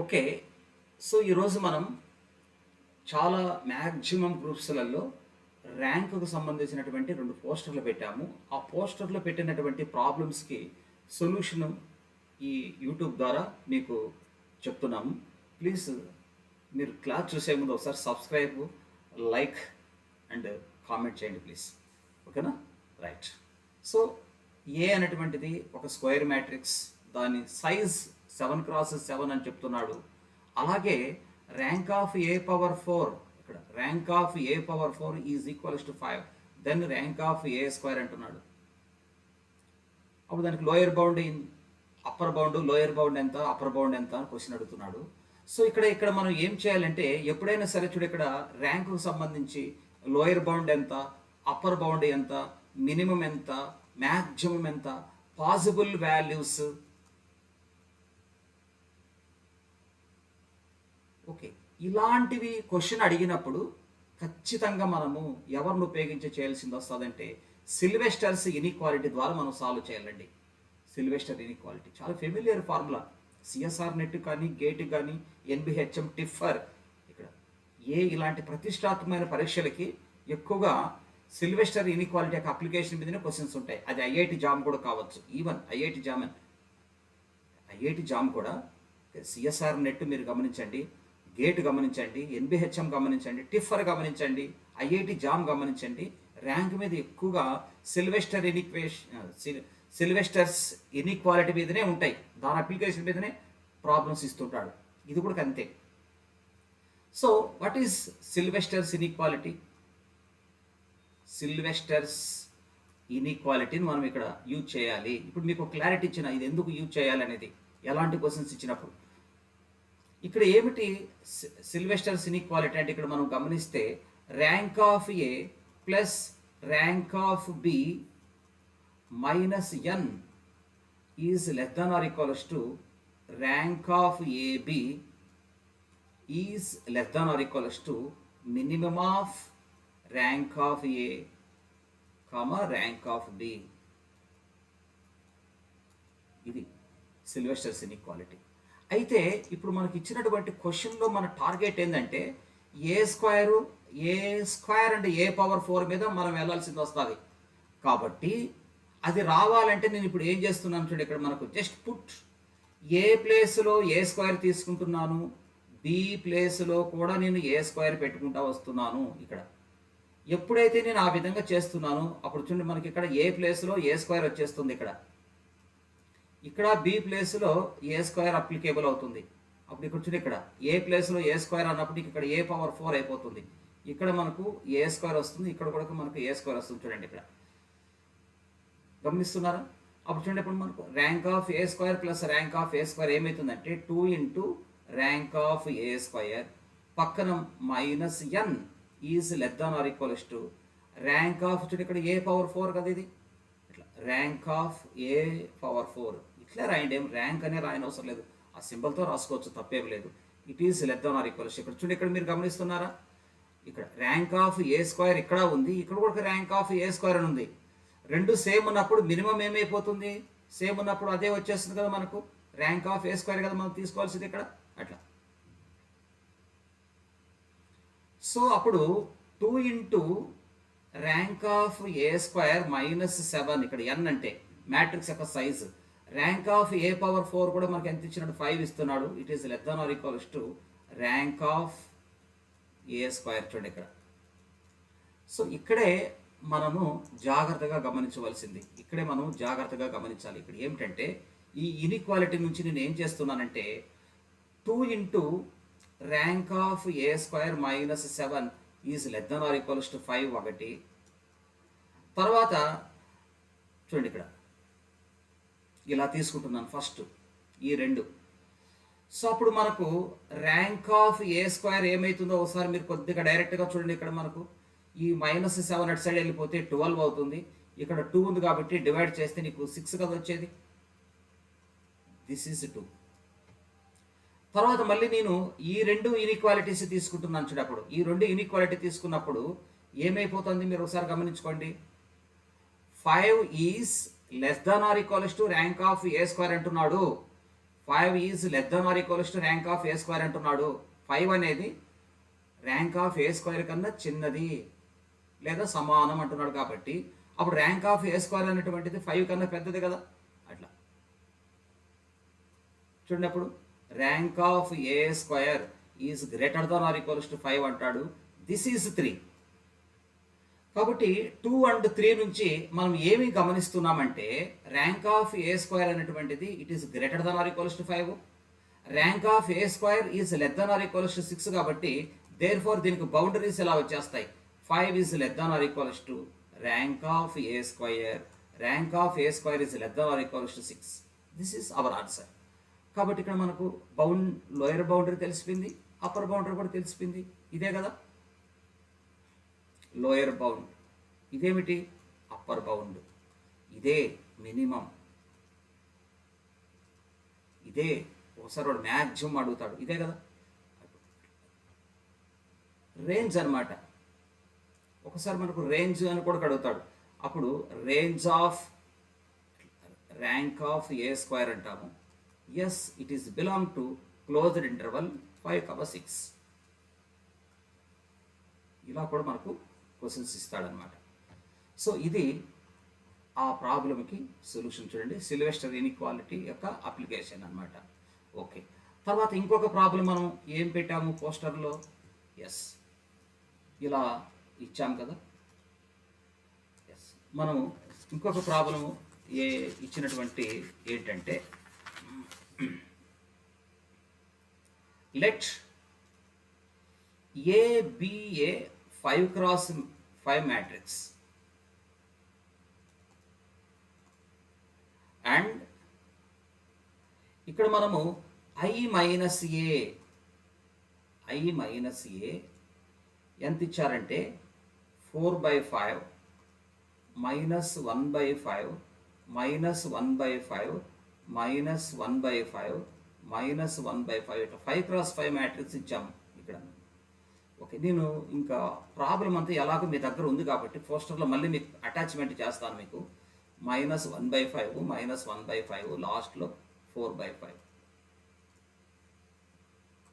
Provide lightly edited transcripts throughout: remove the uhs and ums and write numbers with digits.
Okay. So, ఈరోజు మనం చాలా మ్యాక్సిమం గ్రూప్స్‌లలో ర్యాంక్‌కు సంబంధించినటువంటి 2 పోస్టర్‌లు పెట్టాము. ఆ పోస్టర్‌లో పెట్టినటువంటి ప్రాబ్లమ్స్‌కి సొల్యూషను ఈ యూట్యూబ్ ద్వారా మీకు చెప్తున్నాము. ప్లీజ్ మీరు క్లాస్ చూసే ముందు ఒకసారి సబ్స్క్రైబ్, లైక్ అండ్ కామెంట్ చేయండి ప్లీజ్. ఓకేనా? రైట్. సో, ఏ అనేటువంటిది ఒక స్క్వేర్ మ్యాట్రిక్స్. దాని సైజ్ 7x7 అని చెప్తున్నాడు. అలాగే ర్యాంక్ ఆఫ్ ఏ పవర్ 4 ఇక్కడ rank of A power 4 is equals to 5. Then rank of A square అంటున్నాడు. అప్పుడు దానికి lower bound upper bound, lower bound ఎంత, అప్పర్ బౌండ్ ఎంత అని క్వశ్చన్ అడుగుతున్నాడు. సో ఇక్కడ మనం ఏం చేయాలంటే ఎప్పుడైనా సరే చూడు, ఇక్కడ ర్యాంకుకు సంబంధించి లోయర్ బౌండ్ ఎంత, అప్పర్ బౌండ్ ఎంత, మినిమం ఎంత, మ్యాక్సిమం ఎంత, పాసిబుల్ వాల్యూస్. ఓకే, ఇలాంటివి క్వశ్చన్ అడిగినప్పుడు ఖచ్చితంగా మనము ఎవరిని ఉపయోగించి చేయాల్సింది వస్తుందంటే సిల్వెస్టర్స్ ఇన్ఈక్వాలిటీ ద్వారా మనం సాల్వ్ చేయాలండి. సిల్వెస్టర్ ఇన్ఈక్వాలిటీ చాలా ఫెమిలియర్ ఫార్ములా. సిఎస్ఆర్ నెట్ కానీ, గేట్ కానీ, ఎన్బిహెచ్ఎం, టిఫర్, ఇక్కడ ఇలాంటి ప్రతిష్టాత్మకమైన పరీక్షలకి ఎక్కువగా సిల్వెస్టర్ ఇన్ఈక్వాలిటీ యొక్క అప్లికేషన్ మీదనే క్వశ్చన్స్ ఉంటాయి. అది ఐఐటి జామ్ కూడా కావచ్చు. ఈవెన్ ఐఐటి జామ్ కూడా సిఎస్ఆర్ నెట్ మీరు గమనించండి, గేట్ గమనించండి, ఎన్బిహెచ్ఎం గమనించండి, టిఫర్ గమనించండి, ఐఐటి జామ్ గమనించండి. ర్యాంక్ మీద ఎక్కువగా సిల్వెస్టర్స్ ఇన్ఈక్వాలిటీ మీదనే ఉంటాయి. దాని అప్లికేషన్ మీదనే ప్రాబ్లమ్స్ ఇస్తుంటాడు. ఇది కూడా అంతే. So what is Sylvester's inequality? Sylvester's ఇన్ఈక్వాలిటీని మనం ఇక్కడ యూజ్ చేయాలి. ఇప్పుడు మీకు క్లారిటీ ఇచ్చిన ఇది ఎందుకు యూజ్ చేయాలి అనేది, ఎలాంటి క్వశ్చన్స్ ఇచ్చినప్పుడు. ఇక్కడ ఏమిటి సిల్వెస్టర్స్ ఇన్ఈక్వాలిటీ అంటే, ఇక్కడ మనం గమనిస్తే rank of A plus rank of B minus N is less than or equals to rank of A B is less than or equals to minimum of rank of A rank of B. ఇది Sylvester's inequality. అయితే ఇప్పుడు మనకి ఇచ్చినటువంటి క్వశ్చన్లో మన target ఏంటంటే ఏ square and A power 4 మీద మనం వెళ్ళాల్సింది వస్తుంది. కాబట్టి అది రావాలంటే నేను ఇప్పుడు ఏం చేస్తున్నాను చూడండి, ఇక్కడ మనకు జస్ట్ పుట్ ఏ ప్లేస్లో ఏ స్క్వేర్ తీసుకుంటున్నాను, బి ప్లేస్లో కూడా నేను ఏ స్క్వేర్ పెట్టుకుంటా వస్తున్నాను. ఇక్కడ ఎప్పుడైతే నేను ఆ విధంగా చేస్తున్నాను అప్పుడు చూడండి, మనకి ఇక్కడ ఏ ప్లేస్లో ఏ స్క్వేర్ వచ్చేస్తుంది. ఇక్కడ బి ప్లేస్లో ఏ స్క్వేర్ అప్లికేబుల్ అవుతుంది. అప్పుడు ఇక్కడ చూడండి, ఇక్కడ ఏ ప్లేస్లో ఏ స్క్వేర్ అన్నప్పుడు ఇక్కడ ఏ పవర్ 4 అయిపోతుంది. ఇక్కడ మనకు ఏ స్క్వేర్ వస్తుంది, ఇక్కడ కూడా మనకు ఏ స్క్వేర్ వస్తుంది. చూడండి, ఇక్కడ గమనిస్తున్నారా? అప్పుడు చూడండి, ఇప్పుడు మనకు rank of A square plus rank of A square ఏమవుతుందంటే 2 into rank of A square పక్కన minus N is less than or equals to rank of చూడండి, ఇక్కడ ఏ పవర్ 4 కదా ఇది. ఇట్లా ర్యాంక్ ఆఫ్ ఏ పవర్ 4 ఇట్లా రాయండి, ఏం ర్యాంక్ అనే రాయని అవసరం లేదు, ఆ సింబల్తో రాసుకోవచ్చు, తప్పేం లేదు. It is less than or equals. ఇక్కడ చూడండి, ఇక్కడ మీరు గమనిస్తున్నారా, ఇక్కడ ర్యాంక్ ఆఫ్ ఏ స్క్వేర్ ఇక్కడ ఉంది, ఇక్కడ కూడా ర్యాంక్ ఆఫ్ ఏ స్క్వేర్ అని ఉంది. రెండు సేమ్ ఉన్నప్పుడు మినిమం ఏమైపోతుంది, సేమ్ ఉన్నప్పుడు అదే వచ్చేస్తుంది కదా మనకు, ర్యాంక్ ఆఫ్ ఏ స్క్వేర్ కదా మనం తీసుకోవాల్సింది ఇక్కడ. అట్లా సో అప్పుడు 2 into rank of A square minus 7, ఇక్కడ ఎన్ అంటే మ్యాట్రిక్స్ యొక్క size. Rank of A power 4 కూడా మనకి ఎంత ఇచ్చినట్టు 5 ఇస్తున్నాడు. It is less than or equals to rank of A square. చూడండి ఇక్కడ. సో ఇక్కడే మనము జాగ్రత్తగా గమనించవలసింది, ఇక్కడే మనం జాగ్రత్తగా గమనించాలి. ఇక్కడ ఏమిటంటే ఈ ఇన్ఈక్వాలిటీ నుంచి నేను ఏం చేస్తున్నానంటే 2 into rank of A square minus 7 is less than or equals to 5 ఒకటి. తర్వాత చూడండి, ఇక్కడ ఇలా తీసుకుంటున్నాను ఫస్ట్ ఈ రెండు. సో అప్పుడు మనకు ర్యాంక్ ఆఫ్ ఏ స్క్వేర్ ఏమవుతుందో ఒకసారి మీరు కొద్దిగా డైరెక్ట్గా చూడండి. ఇక్కడ మనకు ఈ మైనస్ 7 అటు సైడ్ వెళ్ళిపోతే 12 అవుతుంది. ఇక్కడ 2 ఉంది కాబట్టి డివైడ్ చేస్తే నీకు 6 కదా వచ్చేది. This is 2. తర్వాత మళ్ళీ నేను ఈ రెండు ఇన్ఈక్వాలిటీస్ తీసుకుంటున్నాను చూడు. అప్పుడు ఈ రెండు ఇన్ఈక్వాలిటీ తీసుకున్నప్పుడు ఏమైపోతుంది మీరు ఒకసారి గమనించుకోండి. 5 is less than or equals to rank of A square అంటున్నాడు. 5 is less than or equals to rank of A square అంటున్నాడు. 5 అనేది ర్యాంక్ ఆఫ్ ఏ స్క్వేర్ కన్నా చిన్నది లేదా సమానం అంటున్నాడు. కాబట్టి అప్పుడు ర్యాంక్ ఆఫ్ ఏ స్క్వేర్ అనేటువంటిది 5 కన్నా పెద్దది కదా. అట్లా చూడండి, అప్పుడు rank of A square is greater than or equals to 5 అంటాడు. This is 3. కాబట్టి 2 అండ్ 3 నుంచి మనం ఏమి గమనిస్తున్నామంటే ర్యాంక్ ఆఫ్ ఏ స్క్వేర్ అనేటువంటిది it is greater than or equals to 5. Rank of A square is less than or equals to 6. కాబట్టి there four దీనికి boundaries ఎలా వచ్చేస్తాయి. 5 is less than or equals to rank of A square. Rank of A square is less than or equals to 6. This is our answer. కాబట్టి ఇక్కడ మనకు lower boundary తెలిసిపోయింది, upper boundary కూడా తెలిసిపోయింది. ఇదే కదా లోయర్ బౌండ్, ఇదేమిటి అప్పర్ బౌండ్, ఇదే మినిమం, ఇదే ఒకసారి వాడు మ్యాక్సిమం అడుగుతాడు, ఇదే కదా రేంజ్ అనమాట. ఒకసారి మనకు రేంజ్ అని కూడా అడుగుతాడు. అప్పుడు range of rank of A square అంటాము. Yes, it is belong to closed interval 5, 6. ఇలా కూడా మనకు క్వశ్చన్స్ ఇస్తాడనమాట. సో ఇది ఆ ప్రాబ్లంకి సొల్యూషన్. చూడండి, సిల్వెస్టర్ ఇన్ఈక్వాలిటీ యొక్క అప్లికేషన్ అనమాట. ఓకే, తర్వాత ఇంకొక ప్రాబ్లం మనం ఏం పెట్టాము పోస్టర్లో. ఎస్, ఇలా ఇచ్చాం కదా. ఎస్, మనం ఇంకొక ప్రాబ్లము ఇచ్చినటువంటి ఏంటంటే let A be a 5x5 matrix and ఇక్కడ మనము i మైనస్ ఏ ఎంత ఇచ్చారంటే 4/5 -1/5 -1/5 -1/5 -1/5 ఇట్లా 5x5 మ్యాట్రిక్స్ ఇచ్చాము ఇక్కడ. ఓకే, నేను ఇంకా ప్రాబ్లం అంతా ఎలాగో మీ దగ్గర ఉంది కాబట్టి పోస్టర్లో మళ్ళీ మీకు అటాచ్మెంట్ చేస్తాను. మీకు -1/5 -1/5 లాస్ట్లో 4/5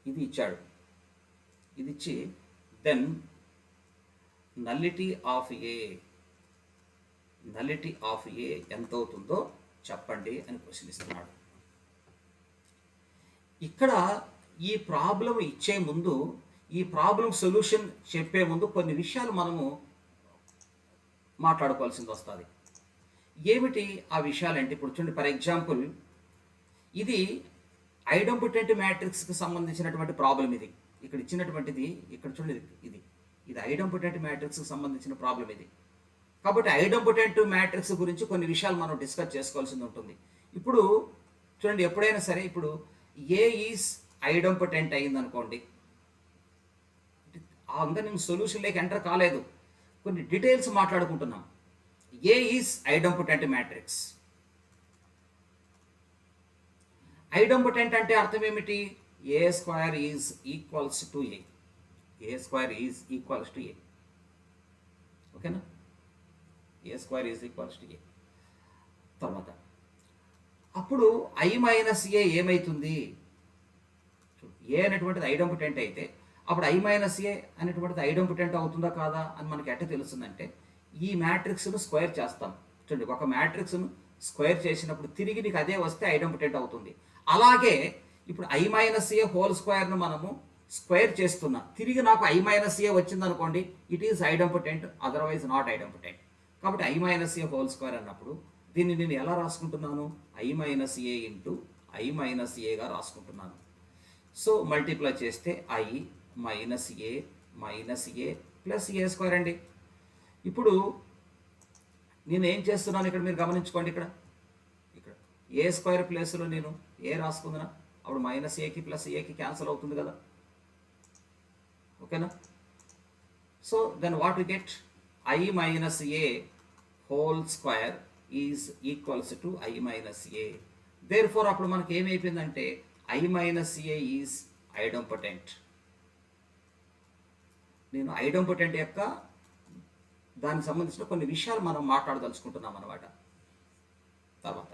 ఇది ఇచ్చాడు. ఇది ఇచ్చి దెన్ నల్లిటీ ఆఫ్ ఏ ఎంత అవుతుందో చెప్పండి అని క్వశ్చన్ ఇస్తున్నాడు. ఇక్కడ ఈ ప్రాబ్లం ఇచ్చే ముందు, ఈ ప్రాబ్లం సొల్యూషన్ చెప్పే ముందు కొన్ని విషయాలు మనము మాట్లాడుకోవాల్సింది వస్తుంది. ఏమిటి ఆ విషయాలు అంటే, ఇప్పుడు చూడండి, ఫర్ ఎగ్జాంపుల్ ఇది ఐడెంటిటీ మ్యాట్రిక్స్కి సంబంధించినటువంటి ప్రాబ్లం. ఇది ఇక్కడ ఇచ్చినటువంటిది, ఇక్కడ చూడండి, ఇది ఐడెంటిటీ మ్యాట్రిక్స్కి సంబంధించిన ప్రాబ్లం ఇది. కాబట్టి ఐడెంటిటీ మ్యాట్రిక్స్ గురించి కొన్ని విషయాలు మనం డిస్కస్ చేసుకోవాల్సింది ఉంటుంది. ఇప్పుడు చూడండి, ఎప్పుడైనా సరే ఇప్పుడు ఏ ఈజ్ ఐడెంటిటీ అయింది అనుకోండి, ఇంకా నేను సొల్యూషన్లోకి ఎంటర్ కాలేదు, కొన్ని డీటెయిల్స్ మాట్లాడుకుంటున్నాం. A is identity matrix. Identity అంటే అర్థం ఏమిటి? A square is equals to A. A square is equals to A. ఓకేనా? A square is equals to A. తర్వాత అప్పుడు i మైనస్ ఏ ఏమవుతుంది? ఏ అనేటువంటిది ఐడెంటిటీ అయితే అప్పుడు i మైనస్ ఏ అనేటువంటిది ఐడెంటిటీ అవుతుందా కాదా అని మనకి ఎట్ట తెలుస్తుందంటే, ఈ మ్యాట్రిక్స్ను స్క్వేర్ చేస్తాం. చూడండి, ఒక మ్యాట్రిక్స్ను స్క్వేర్ చేసినప్పుడు తిరిగి నీకు అదే వస్తే ఐడెంటిటీ అవుతుంది. అలాగే ఇప్పుడు i మైనస్ ఏ హోల్ స్క్వేర్ను మనము స్క్వేర్ చేస్తున్నాం, తిరిగి నాకు i మైనస్ ఏ వచ్చింది అనుకోండి, it is identity, otherwise not identity. కాబట్టి i minus A whole square అన్నప్పుడు దీన్ని నేను ఎలా రాసుకుంటున్నాను? i minus A into i minus ఏగా రాసుకుంటున్నాను. సో మల్టిప్లై చేస్తే i minus A plus A square అండి. ఇప్పుడు నేను ఏం చేస్తున్నాను ఇక్కడ మీరు గమనించుకోండి. ఇక్కడ ఏ స్క్వేర్ ప్లేస్లో నేను ఏ రాసుకుందా, అప్పుడు మైనస్ ఏకి ప్లస్ ఏకి క్యాన్సిల్ అవుతుంది కదా. ఓకేనా? So then what we get? i minus A whole square is equals to i minus A. Therefore అప్పుడు మనకి ఏమైపోయిందంటే i minus A is identity. నేను ఐడెంటిటీ యొక్క దానికి సంబంధించిన కొన్ని విషయాలు మనం మాట్లాడదలుచుకుంటున్నాం అన్నమాట. తర్వాత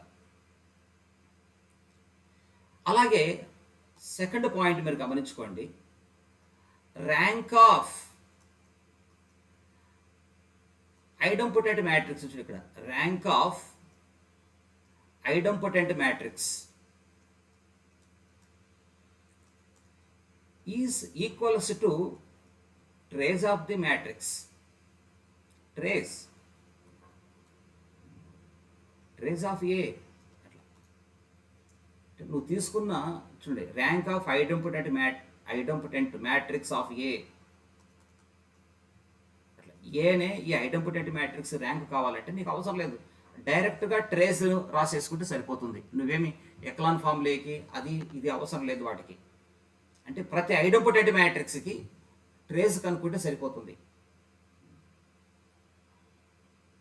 అలాగే సెకండ్ పాయింట్ మీరు గమనించుకోండి, ర్యాంక్ ఆఫ్ ఐడెంపోటెంట్ మ్యాట్రిక్స్ ఇక్కడ, rank of idempotent matrix is equals to trace of the matrix. Trace of A. నువ్వు తీసుకున్న చూడండి, rank of idempotent matrix of A. ఏనే ఈ ఐడెంపోటెంట్ మ్యాట్రిక్స్ ర్యాంక్ కావాలంటే నీకు అవసరం లేదు, డైరెక్ట్గా ట్రేస్ రాసేసుకుంటే సరిపోతుంది. నువ్వేమి ఎక్లాన్ ఫార్ములేకి అది ఇది అవసరం లేదు వాటికి. అంటే ప్రతి ఐడెంపోటెంట్ మ్యాట్రిక్స్కి ట్రేస్ కనుక్కుంటే సరిపోతుంది.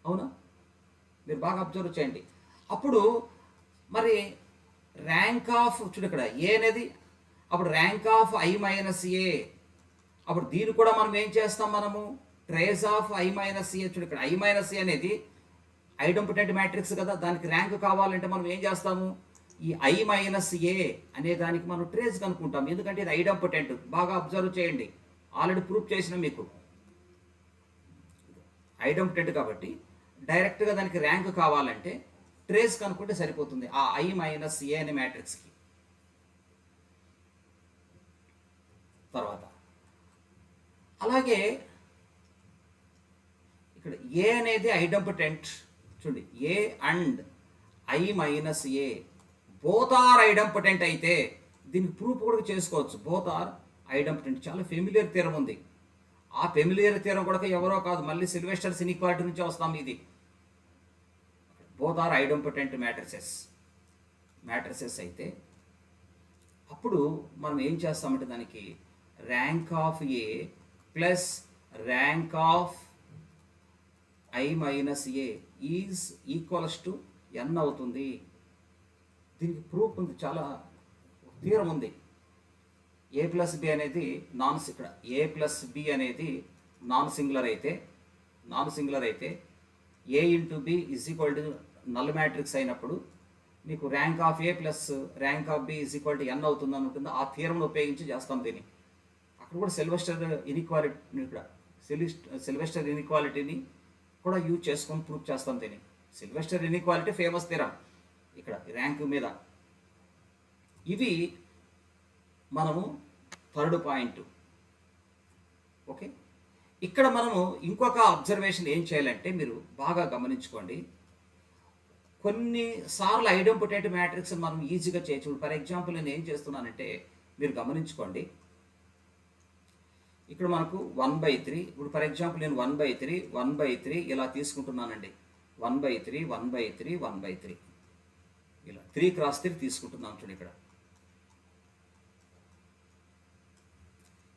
అవునా? మీరు బాగా అబ్జర్వ్ చేయండి. అప్పుడు మరి ర్యాంక్ ఆఫ్ చూడు ఇక్కడ ఏ అనేది, అప్పుడు ర్యాంక్ ఆఫ్ ఐ మైనస్ ఏ. అప్పుడు దీన్ని కూడా మనం ఏం చేస్తాం, మనము ట్రేస్ ఆఫ్ ఐ మైనస్ ఏ. చూడు ఇక్కడ ఐ మైనస్ ఏ అనేది ఐడెంపోటెంట్ మ్యాట్రిక్స్ కదా, దానికి ర్యాంక్ కావాలంటే మనం ఏం చేస్తాము, ఈ ఐ మైనస్ ఏ అనే దానికి మనం ట్రేస్ కనుక్కుంటాం. ఎందుకంటే ఇది ఐడెంపోటెంట్. బాగా అబ్జర్వ్ చేయండి, ఆల్రెడీ ప్రూఫ్ చేసిన మీకు ఐడెంపోటెంట్ కాబట్టి డైరెక్ట్గా దానికి ర్యాంక్ కావాలంటే ట్రేస్ కనుక్కుంటే సరిపోతుంది ఆ ఐ మైనస్ ఏ అనే మ్యాట్రిక్స్కి. తర్వాత అలాగే ఇక్కడ ఏ అనేది ఐడెంపోటెంట్. చూడండి, A and I minus A both are idempotent అయితే దీనికి ప్రూఫ్ కూడా చేసుకోవచ్చు. బోత్ ఆర్ ఐడెంపోటెంట్ చాలా ఫెమిలియర్ థియరం ఉంది. ఆ ఫెమిలియర్ థియరం కూడా ఎవరో కాదు, మళ్ళీ సిల్వెస్టర్స్ ఇన్ఈక్వాలిటీ నుంచి వస్తాం. ఇది బోత్ ఆర్ ఐడెంపోటెంట్ మ్యాట్రిసెస్ అయితే అప్పుడు మనం ఏం చేస్తామంటే దానికి rank of A plus rank of I minus A is equals to N అవుతుంది. దీనికి ప్రూఫ్ ఉంది, చాలా థియరం ఉంది. ఏ ప్లస్ బి అనేది ఇక్కడ ఏ ప్లస్ బి అనేది నాన్ సింగులర్ అయితే A into B is equal to null matrix అయినప్పుడు మీకు rank of A plus rank of B is equal to N అవుతుంది అని ఉంటుంది. ఆ థియరంను ఉపయోగించి చేస్తాం దీన్ని. అక్కడ కూడా సిల్వెస్టర్ ఇన్ఈక్వాలిటీని కూడా యూజ్ చేసుకొని ప్రూఫ్ చేస్తాం దీన్ని. సిల్వెస్టర్ ఇన్ఈక్వాలిటీ ఫేమస్ థియరం ఇక్కడ ర్యాంక్ మీద. ఇవి మనము థర్డ్ పాయింట్. ఓకే, ఇక్కడ మనము ఇంకొక అబ్జర్వేషన్ ఏం చేయాలంటే మీరు బాగా గమనించుకోండి. కొన్నిసార్లు ఐడెంపోటెంట్ మ్యాట్రిక్స్ మనం ఈజీగా చేయొచ్చు. ఫర్ ఎగ్జాంపుల్ నేను ఏం చేస్తున్నానంటే మీరు గమనించుకోండి, ఇక్కడ మనకు 1/3. ఇప్పుడు ఫర్ ఎగ్జాంపుల్ నేను 1/3 ఇలా తీసుకుంటున్నానండి. 1/3 ఇలా 3x3 తీసుకుంటున్నాను. చూడండి, ఇక్కడ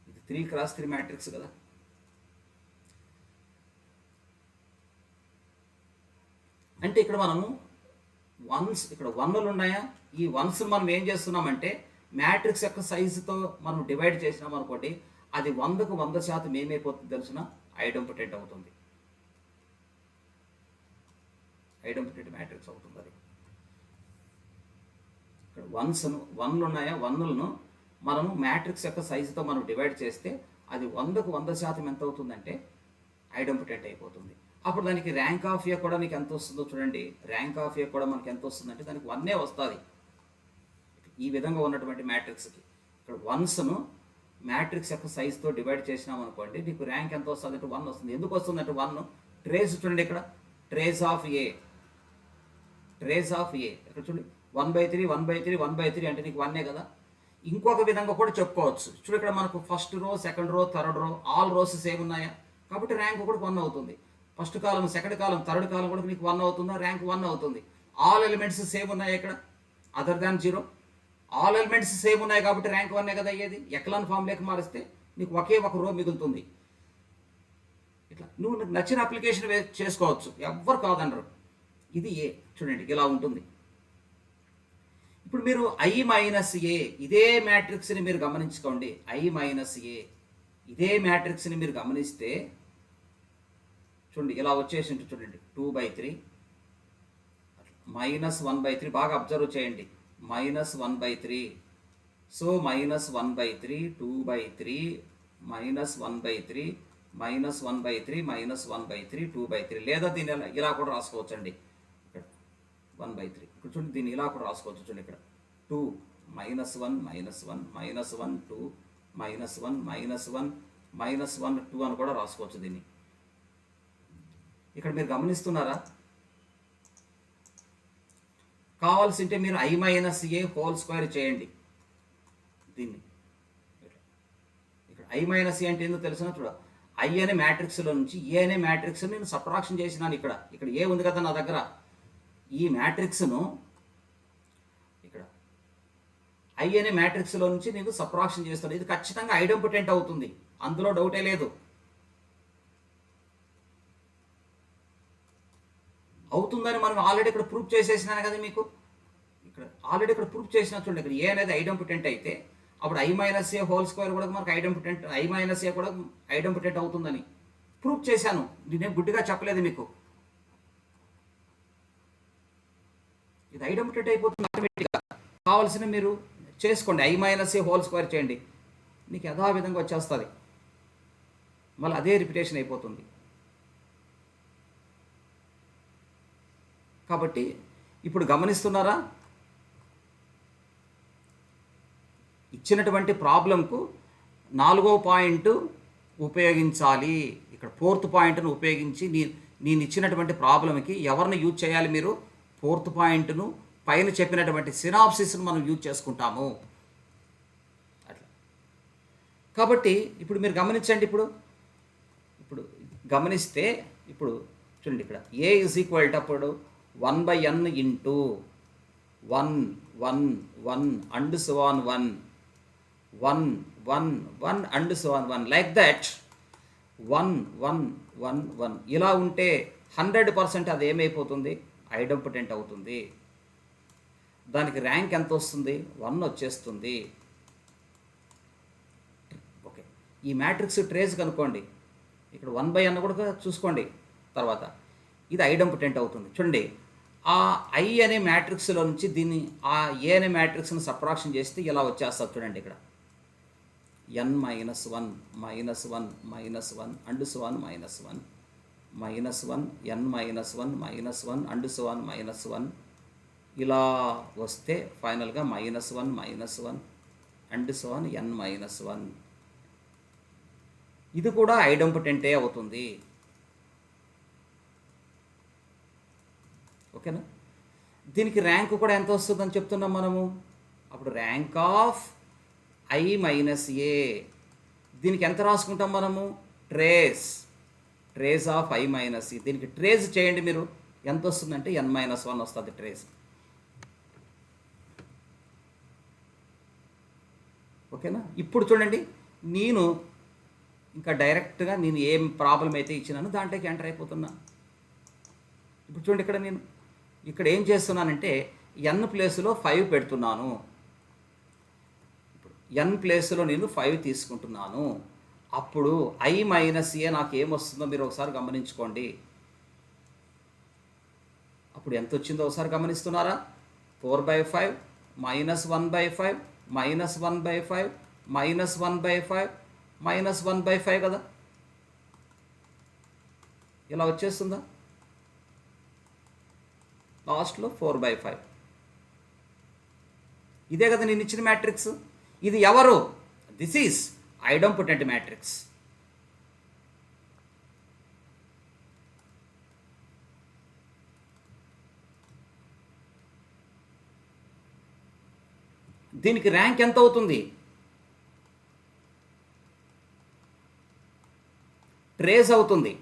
ఇది 3x3 మ్యాట్రిక్స్ కదా. అంటే ఇక్కడ మనము ఇక్కడ 1లు ఉన్నాయా, ఈ 1s మనం ఏం చేస్తున్నామంటే మ్యాట్రిక్స్ యొక్క సైజుతో మనం డివైడ్ చేసినాం అనుకోండి, అది 100కు 100% ఏమైపోతుంది తెలిసిన ఐడెంపోటెంట్ అవుతుంది. ఐడెంపోటెంట్ మ్యాట్రిక్స్ అవుతుంది. అది ఇక్కడ 1లు ఉన్నాయా, 1లను మనము మ్యాట్రిక్స్ యొక్క సైజుతో మనం డివైడ్ చేస్తే అది 100కు 100% ఎంత అవుతుందంటే ఐడెంపోటెంట్ అయిపోతుంది. అప్పుడు దానికి ర్యాంక్ ఆఫ్ ఏ కూడా మీకు ఎంత వస్తుందో చూడండి. ర్యాంక్ ఆఫ్ ఏ కూడా మనకి ఎంత వస్తుందంటే దానికి 1 వస్తుంది. ఈ విధంగా ఉన్నటువంటి మ్యాట్రిక్స్కి ఇక్కడ 1స్ను మ్యాట్రిక్స్ యొక్క సైజుతో డివైడ్ చేసినాం అనుకోండి, నీకు ర్యాంక్ ఎంత వస్తుంది అంటే 1 వస్తుంది. ఎందుకు వస్తుందంటే 1 ట్రేస్ చూడండి, ఇక్కడ ట్రేస్ ఆఫ్ ఏ ఇక్కడ చూడండి 1/3 అంటే నీకు 1 కదా. ఇంకొక విధంగా కూడా చెప్పుకోవచ్చు. చూడు, ఇక్కడ మనకు first row, second row, third row all rose same ఉన్నాయా, కాబట్టి ర్యాంక్ కూడా 1 అవుతుంది. ఫస్ట్ కాలం, సెకండ్ కాలం, థర్డ్ కాలం కూడా నీకు 1 అవుతుందా, ర్యాంక్ 1 అవుతుంది. ఆల్ ఎలిమెంట్స్ సేమ్ ఉన్నాయి ఇక్కడ, other than 0. All elements same ఉన్నాయి కాబట్టి ర్యాంక్ 1 కదా అయ్యేది. ఎక్లాన్ ఫామ్లోకి మారిస్తే నీకు ఒకే ఒక రో మిగులుతుంది. ఇట్లా నువ్వు నచ్చిన అప్లికేషన్ చేసుకోవచ్చు, ఎవ్వరు కాదనరు. ఇది ఏ చూడండి ఇలా ఉంటుంది. ఇప్పుడు మీరు ఐ మైనస్ ఏ ఇదే మ్యాట్రిక్స్ని మీరు గమనించుకోండి. ఐ మైనస్ ఏ ఇదే మ్యాట్రిక్స్ని మీరు గమనిస్తే చూడండి ఇలా వచ్చేసి చూడండి 2/3 -1/3. బాగా అబ్జర్వ్ చేయండి. -1/3. సో -1/3, 2/3, -1/3, -1/3, -1/3, 2/3. లేదా దీన్ని ఇలా కూడా రాసుకోవచ్చండి. ఇక్కడ 1/3 ఇక్కడ చూడండి, దీన్ని ఇలా కూడా రాసుకోవచ్చు. చూడండి ఇక్కడ 2 -1 -1 -1 2 -1 -1 -1 2 అని కూడా రాసుకోవచ్చు దీన్ని. ఇక్కడ మీరు గమనిస్తున్నారా? కావాల్సింటే మీరు i-a² చేయండి దీన్ని. ఇక్కడ i-a అంటే ఏందో తెలిసిన చూడ, i అనే మ్యాట్రిక్స్లో నుంచి ఏ అనే మ్యాట్రిక్స్ నేను సబ్ట్రాక్షన్ చేసినాను. ఇక్కడ ఏ ఉంది కదా నా దగ్గర, ఈ మ్యాట్రిక్స్ను ఇక్కడ i అనే మ్యాట్రిక్స్లో నుంచి నేను సబ్ట్రాక్షన్ చేస్తాను. ఇది ఖచ్చితంగా ఐడెంటిటీ అవుతుంది, అందులో డౌటే లేదు. అవుతుందని మనం ఆల్రెడీ ఇక్కడ ప్రూఫ్ చేసేసినాను కదా మీకు. ఇక్కడ ఆల్రెడీ ఇక్కడ ప్రూఫ్ చేసిన చూడండి, ఇక్కడ ఏ అనేది ఐడెంటిటీ అయితే అప్పుడు i-a² కూడా మనకు i-a కూడా ఐడెంటిటీ అవుతుందని ప్రూఫ్ చేశాను. నేనేం గుడ్డిగా చెప్పలేదు మీకు. ఇది ఐడెంటిటీ అయిపోతుంది ఆటోమేటిక్గా. కావాల్సిన మీరు చేసుకోండి, i-a² చేయండి, నీకు యథావిధంగా వచ్చేస్తుంది. మళ్ళీ అదే రిపిటేషన్ అయిపోతుంది. కాబట్టి ఇప్పుడు గమనిస్తున్నారా, ఇచ్చినటువంటి ప్రాబ్లంకు 4వ పాయింట్ ఉపయోగించాలి. ఇక్కడ 4th పాయింట్ను ఉపయోగించి నేను ఇచ్చినటువంటి ప్రాబ్లంకి ఎవరిని యూజ్ చేయాలి? మీరు 4th పాయింట్ను పైన చెప్పినటువంటి సినాప్సిస్ను మనం యూజ్ చేసుకుంటాము అట్లా. కాబట్టి ఇప్పుడు మీరు గమనించండి. ఇప్పుడు గమనిస్తే ఇప్పుడు చూడండి, ఇక్కడ a = అప్పుడు 1/n into 1 1 1 and so on 1 1 1 1 and so on 1 like that 1 1 1 1 ఇలా ఉంటే 100% అది ఏమైపోతుంది? ఐడెంటిటీ అవుతుంది. దానికి ర్యాంక్ ఎంత వస్తుంది? 1 వచ్చేస్తుంది. ఓకే, ఈ మ్యాట్రిక్స్ ట్రేస్ కనుక్కోండి. ఇక్కడ 1/n కూడా చూసుకోండి. తర్వాత ఇది ఐడెంటిటీ అవుతుంది. చూడండి, ఆ i అనే మ్యాట్రిక్స్లో నుంచి దీన్ని ఆ a అనే మ్యాట్రిక్స్ని సబ్ట్రాక్షన్ చేస్తే ఇలా వచ్చేస్తుంది. చూడండి, ఇక్కడ n - 1 -1 -1 and so on -1 -1 n - 1 -1 and so on -1 ఇలా వస్తే ఫైనల్గా -1 -1 and so on n - 1. ఇది కూడా ఐడెంటిటీ అవుతుంది. ఓకేనా? దీనికి ర్యాంక్ కూడా ఎంత వస్తుందని చెప్తున్నాం మనము. అప్పుడు ర్యాంక్ ఆఫ్ i-a, దీనికి ఎంత రాసుకుంటాం మనము? Trace of i-a. దీనికి ట్రేస్ చేయండి మీరు, ఎంత వస్తుందంటే n - 1 వస్తుంది ట్రేస్. ఓకేనా? ఇప్పుడు చూడండి, నేను ఇంకా డైరెక్ట్గా నేను ఏం ప్రాబ్లం అయితే ఇచ్చినానో దాంట్లోకి ఎంటర్ అయిపోతున్నా. ఇప్పుడు చూడండి, ఇక్కడ ఏం చేస్తున్నానంటే n ప్లేస్లో 5 పెడుతున్నాను. ఇప్పుడు n ప్లేస్లో నేను 5 తీసుకుంటున్నాను. అప్పుడు i-a నాకు ఏమొస్తుందో మీరు ఒకసారి గమనించుకోండి. అప్పుడు ఎంత వచ్చిందో ఒకసారి గమనిస్తున్నారా? 4/5 -1/5 -1/5 -1/5 -1/5 కదా, ఇలా వచ్చేస్తుందా? లాస్ట్లో 4/5. ఇదే కదా నేను ఇచ్చిన మ్యాట్రిక్స్. ఇది ఎవరు? This is identity matrix. దీనికి ర్యాంక్ ఎంత అవుతుంది? ట్రేస్ అవుతుంది.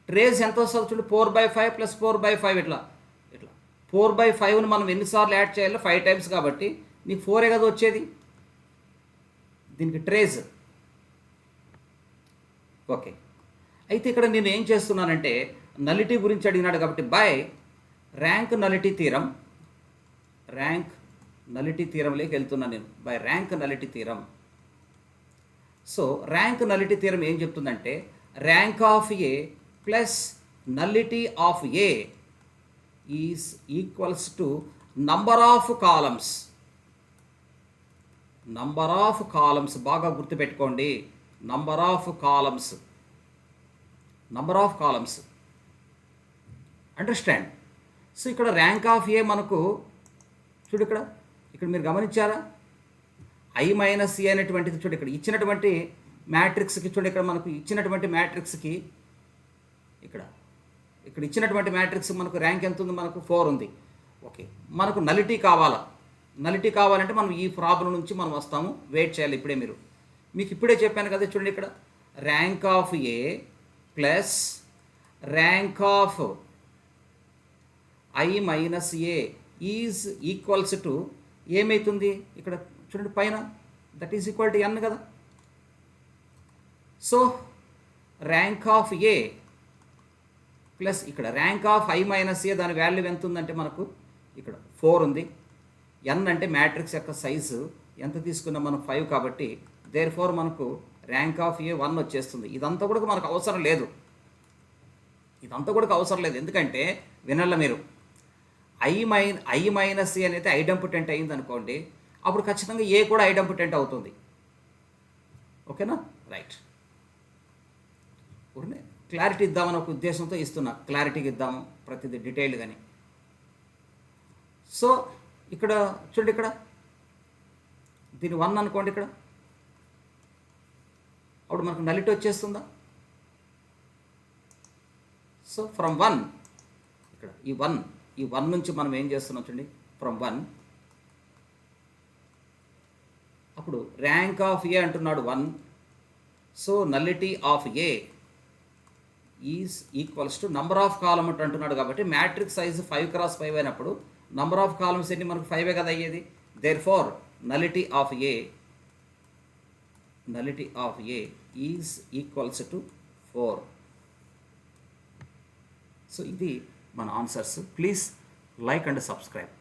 ట్రేస్ ఎంత వస్తుంది చూడండి, 4/5 + 4/5 ఇట్లా 4/5ని మనం ఎన్నిసార్లు యాడ్ చేయాలి? 5 టైమ్స్ కాబట్టి నీకు 4 కదా వచ్చేది. దీనికి ట్రేస్. ఓకే, అయితే ఇక్కడ నేను ఏం చేస్తున్నానంటే నలిటీ గురించి అడిగినాడు కాబట్టి బై ర్యాంక్ నలిటీ థీరంలోకి వెళ్తున్నాను నేను. By rank nullity theorem. So rank nullity theorem ఏం చెప్తుందంటే rank of A plus nullity of A is equals to number of columns, number of columns బాగా గుర్తుపెట్టుకోండి. Number of columns, number of columns, understand. So ఇక్కడ rank of A మనకు చూడు, ఇక్కడ మీరు గమనించారా, ఐ మైనస్ ఏ అనేటువంటిది చూడు, ఇక్కడ ఇచ్చినటువంటి మ్యాట్రిక్స్కి చూడు, ఇక్కడ మనకు ఇచ్చినటువంటి మ్యాట్రిక్స్కి ఇక్కడ ఇచ్చినటువంటి మ్యాట్రిక్స్ మనకు ర్యాంక్ ఎంత ఉంది, మనకు 4 ఉంది. ఓకే, మనకు నలిటీ కావాలా, నలిటీ కావాలంటే మనం ఈ ప్రాబ్లం నుంచి మనం వస్తాము, వెయిట్ చేయాలి. మీకు ఇప్పుడే చెప్పాను కదా, చూడండి ఇక్కడ rank of A plus rank of I minus A is equals to ఏమవుతుంది, ఇక్కడ చూడండి పైన దట్ ఈజ్ ఈక్వల్ టు ఎన్ కదా. So rank of A plus ఇక్కడ ర్యాంక్ ఆఫ్ ఐ మైనస్ ఏ, దాని వాల్యూ ఎంత ఉందంటే మనకు ఇక్కడ 4 ఉంది. ఎన్ అంటే మ్యాట్రిక్స్ యొక్క సైజు ఎంత తీసుకున్నాం మనం, 5 కాబట్టి దేర్ ఫోర్ మనకు ర్యాంక్ ఆఫ్ ఏ 1 వచ్చేస్తుంది. ఇదంతా కూడా మనకు అవసరం లేదు, ఎందుకంటే వినల్ల మీరు ఐ మైనస్ ఏ అనేది ఐడెంపుటెంట్ అయింది అనుకోండి, అప్పుడు ఖచ్చితంగా ఏ కూడా ఐడెంపుటెంట్ అవుతుంది. ఓకేనా, రైట్. క్లారిటీ ఇద్దామని ఒక ఉద్దేశంతో ఇస్తున్నా, క్లారిటీగా ఇద్దాము ప్రతిదీ డీటెయిల్గాని. సో ఇక్కడ చూడండి, ఇక్కడ దీని 1 అనుకోండి, ఇక్కడ అప్పుడు మనకు నలిటీ వచ్చేస్తుందా. సో ఫ్రమ్ 1 ఇక్కడ ఈ 1 నుంచి మనం ఏం చేస్తున్నాం చూడండి, ఫ్రమ్ 1 అప్పుడు ర్యాంక్ ఆఫ్ ఏ అంటున్నాడు 1. So nullity of A is equals to number of column అంటున్నాడు కాబట్టి మ్యాట్రిక్స్ సైజ్ 5x5 అయినప్పుడు నంబర్ ఆఫ్ కాలమ్స్ ఎన్ని మనకు 5 కదా అయ్యేది. Therefore nullity of A is equals to 4. So ఇది మన answers. Please like and subscribe.